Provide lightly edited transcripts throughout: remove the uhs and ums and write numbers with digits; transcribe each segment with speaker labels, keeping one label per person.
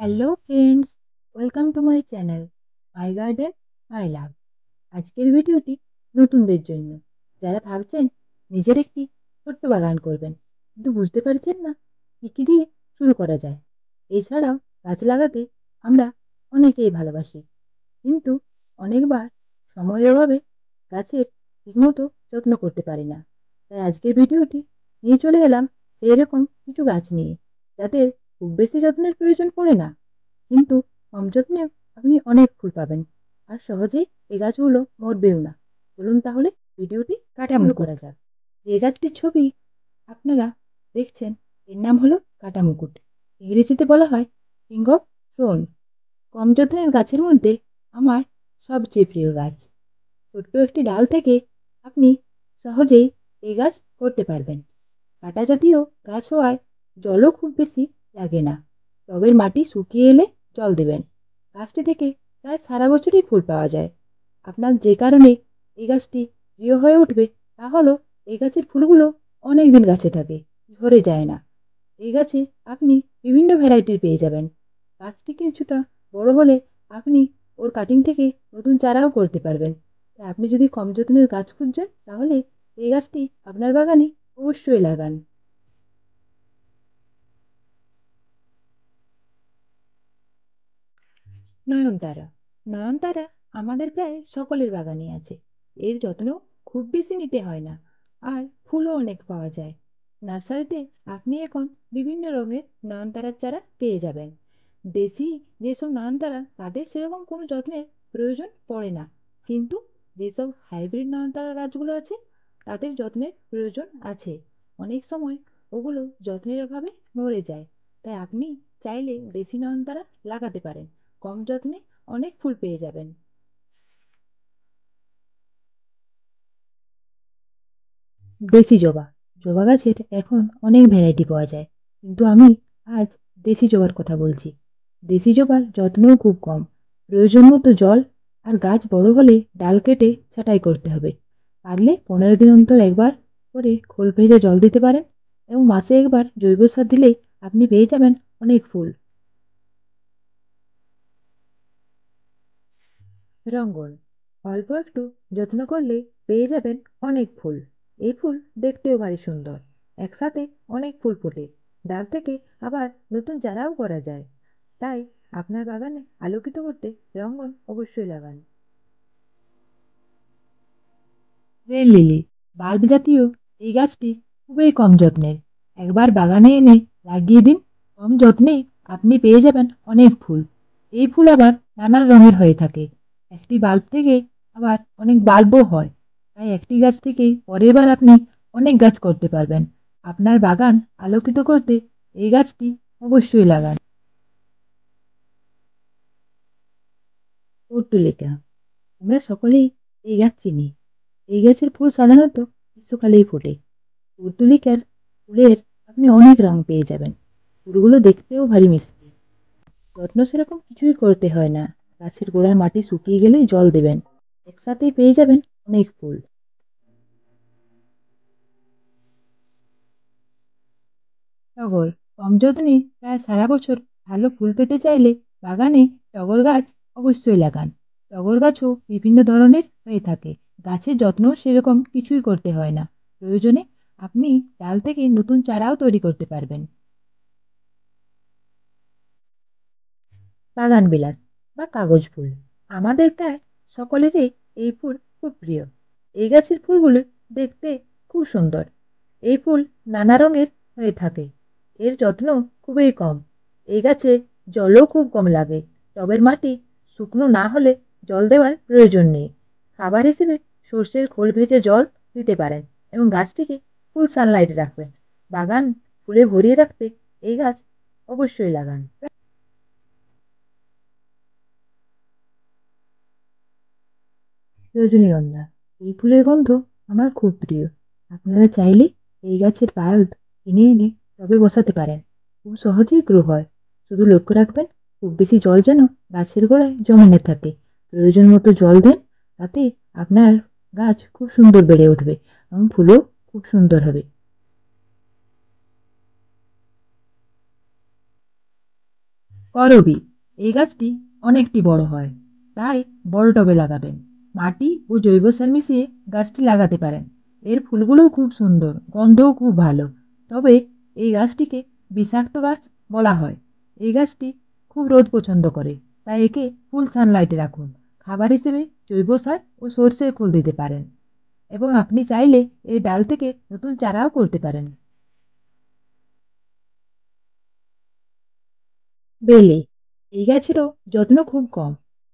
Speaker 1: Hello friends, welcome to my channel my garden my love. আজকের ভিডিওটি নতুনদের জন্য, যারা ভাবছেন নিজের একটি ছোট্ট বাগান করবেন কিন্তু বুঝতে পারছেন না কী কী দিয়ে শুরু করা যায়। এছাড়াও গাছ লাগাতে আমরা অনেকেই ভালোবাসি, কিন্তু অনেকবার সময়ের অভাবে গাছের ঠিকমতো যত্ন করতে পারি না। তাই আজকের ভিডিওটি নিয়ে চলে এলাম এরকম কিছু গাছ নিয়ে, যাদের খুব বেশি যত্নের প্রয়োজন পড়ে না, কিন্তু কম যত্নে আপনি অনেক ফুল পাবেন আর সহজেই এই গাছগুলো মরবেও না। চলুন তাহলে ভিডিওটি শুরু করা যাক। যে গাছটির ছবি আপনারা দেখছেন এর নাম হলো কাটা মুকুট। ইংরেজিতে বলা হয় কিং অফ থ্রোন। কম যত্নের গাছের মধ্যে আমার সবচেয়ে প্রিয় গাছ। ছোট্ট একটি ডাল থেকে আপনি সহজেই এই গাছ করতে পারবেন। কাঁটা জাতীয় গাছ হওয়ায় জলও খুব বেশি লাগে না। টবের মাটি শুকিয়ে এলে জল দেবেন। গাছটি থেকে প্রায় সারা বছরই ফুল পাওয়া যায়। আপনার যে কারণে এই গাছটি প্রিয় হয়ে উঠবে তা হলো এই গাছের ফুলগুলো অনেক দিন গাছে থাকে, ঝরে যায় না। এই গাছে আপনি বিভিন্ন ভ্যারাইটির পেয়ে যাবেন। গাছটি কিছুটা বড় হলে আপনি ওর কাটিং থেকে নতুন চারাও করতে পারবেন। তাই আপনি যদি কম যত্নের গাছ খুঁজছেন তাহলে এই গাছটি আপনার বাগানে অবশ্যই লাগান। নয়নতারা। নয়নতারা আমাদের প্রায় সকলের বাগানে আছে। এর যত্ন খুব বেশি নিতে হয় না, আর ফুলও অনেক পাওয়া যায়। নার্সারিতে আপনি এখন বিভিন্ন রঙের নয়নতারার চারা পেয়ে যাবেন। দেশি যেসব নয়নতারা তাদের সেরকম কোনো যত্নের প্রয়োজন পড়ে না, কিন্তু যেসব হাইব্রিড নয়নতারা গাছগুলো আছে তাদের যত্নের প্রয়োজন আছে। অনেক সময় ওগুলো যত্নের অভাবে মরে যায়। তাই আপনি চাইলে দেশি নয়নতারা লাগাতে পারেন, কম যত্নে অনেক ফুল পেয়ে যাবেন। দেশি জবা। জবা গাছের এখন অনেক ভ্যারাইটি পাওয়া যায়, কিন্তু আমি আজ দেশি জবার কথা বলছি। দেশি জবার যত্নও খুব কম, প্রয়োজন মতো জল আর গাছ বড় হলে ডাল কেটে ছাঁটাই করতে হবে। পারলে 15 দিন অন্তর একবার করে খোল ভেজে জল দিতে পারেন, এবং মাসে একবার জৈব সার দিলেই আপনি পেয়ে যাবেন অনেক ফুল। রঙ্গন। অল্প একটু যত্ন করলে পেয়ে যাবেন অনেক ফুল। এই ফুল দেখতেও ভারী সুন্দর। একসাথে অনেক ফুল ফোটে। ডাল থেকে আবার নতুন চারাও করা যায়। তাই আপনার বাগানে আলোকিত করতে রঙ্গন অবশ্যই লাগান। Rail lily. বাল্ব জাতীয় এই গাছটি খুবই কম যত্নের। একবার বাগানে এনে লাগিয়ে দিন, কম যত্নে আপনি পেয়ে যাবেন অনেক ফুল। এই ফুল আবার নানান রঙের হয়ে থাকে। একটি বাল্ব থেকে আবার অনেক বাল্বও হয়। তাই একটি গাছ থেকেই পরের বার আপনি অনেক গাছ করতে পারবেন। আপনার বাগান আলোকিত করতে এই গাছটি অবশ্যই লাগান। পর্তুলিকা। আমরা সকলেই এই গাছ চিনি। এই গাছের ফুল সাধারণত গ্রীষ্মকালেই ফোটে। পর্তুলিকার ফুলের আপনি অনেক রং পেয়ে যাবেন। ফুলগুলো দেখতেও ভারী মিষ্টি। যত্ন সেরকম কিছুই করতে হয় না। গাছের গোড়ার মাটি শুকিয়ে গেলেই জল দেবেন। একসাথেই পেয়ে যাবেন অনেক ফুল। টগর। কম যত্নে প্রায় সারা বছর ভালো ফুল পেতে চাইলে বাগানে টগর গাছ অবশ্যই লাগান। টগর গাছও বিভিন্ন ধরনের হয়ে থাকে। গাছের যত্ন সেরকম কিছুই করতে হয় না। প্রয়োজনে আপনি ডাল থেকে নতুন চারাও তৈরি করতে পারবেন। বাগান বিলাস বা কাগজ ফুল। আমাদের প্রায় সকলেরই এই ফুল খুব প্রিয়। এই গাছের ফুলগুলো দেখতে খুব সুন্দর। এই ফুল নানা রঙের হয়ে থাকে। এর যত্ন খুবই কম। এই গাছে জলও খুব কম লাগে। টবের মাটি শুকনো না হলে জল দেওয়ার প্রয়োজন নেই। খাবার হিসেবে সর্ষের খোল ভেজে জল দিতে পারেন, এবং গাছটিকে ফুল সানলাইটে রাখবেন। বাগান ফুলে ভরিয়ে রাখতে এই গাছ অবশ্যই লাগান। রজনীগন্ধা। এই ফুলের গন্ধ আমার খুব প্রিয়। আপনারা চাইলে এই গাছের বাল্ব কিনে এনে টবে বসাতে পারেন। খুব সহজেই গ্রো হয়। শুধু লক্ষ্য রাখবেন খুব বেশি জল যেন গাছের গোড়ায় জমে না থাকে। প্রয়োজন মতো জল দেন, তাতে আপনার গাছ খুব সুন্দর বেড়ে উঠবে এবং ফুলও খুব সুন্দর হবে। করবী, এই গাছটি অনেকটি বড় হয়, তাই বড় টবে লাগাবেন। মাটি ও জৈব সার মিশিয়ে গাছটি লাগাতে পারেন। এর ফুলগুলোও খুব সুন্দর, গন্ধও খুব ভালো। তবে এই গাছটিকে বিষাক্ত গাছ বলা হয়। এই গাছটি খুব রোদ পছন্দ করে, তাই একে ফুল সানলাইটে রাখুন। খাবার হিসেবে জৈব সার ও সর্ষের খোল দিতে পারেন, এবং আপনি চাইলে এই ডাল থেকে নতুন চারাও করতে পারেন। বেলে, এই গাছেরও যত্ন খুব কম।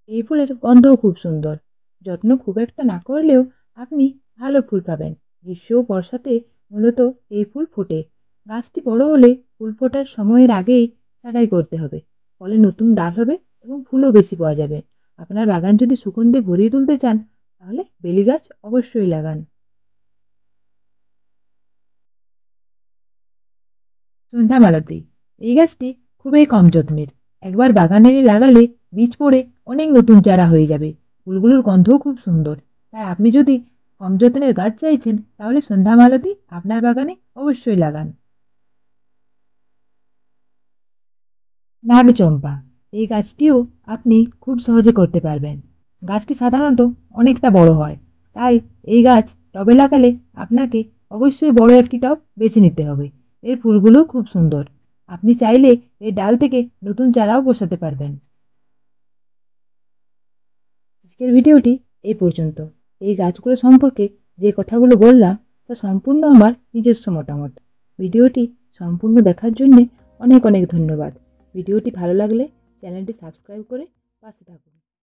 Speaker 1: এই ফুলের গন্ধও খুব সুন্দর। যত্ন খুব একটা না করলেও আপনি ভালো ফুল পাবেন। গ্রীষ্ম ও বর্ষাতে মূলত এই ফুল ফোটে। গাছটি বড় হলে ফুল ফোটার সময়ের আগেই ছাঁটাই করতে হবে। ফলে নতুন ডাল হবে এবং ফুলও বেশি পাওয়া যাবে। আপনার বাগান যদি সুগন্ধে ভরিয়ে তুলতে চান, তাহলে বেলি গাছ অবশ্যই লাগান। সন্ধ্যা মালতী, এই গাছটি খুবই কম যত্নের। একবার বাগানে লাগালে বীজ পড়ে অনেক নতুন চারা হয়ে যাবে। ফুলগুলোর গন্ধও খুব সুন্দর। তাই আপনি যদি কম যত্নের গাছ চাইছেন, তাহলে সন্ধ্যা মালতী আপনার বাগানে অবশ্যই লাগান। নাগচম্পা, এই গাছটিও আপনি খুব সহজে করতে পারবেন। গাছটি সাধারণত অনেকটা বড় হয়, তাই এই গাছ টবে লাগালে আপনাকে অবশ্যই বড় একটি টব বেছে নিতে হবে। এর ফুলগুলো খুব সুন্দর। আপনি চাইলে এই ডাল থেকে নতুন চারাও বসাতে পারবেন। আজকের ভিডিওটি এই পর্যন্ত। এই গাছগুলো সম্পর্কে যে কথাগুলো বললাম, তা সম্পূর্ণ আমার নিজস্ব মতামত। ভিডিওটি সম্পূর্ণ দেখার জন্য অনেক অনেক ধন্যবাদ। ভিডিওটি ভালো লাগলে চ্যানেলটি সাবস্ক্রাইব করে পাশে থাকুন।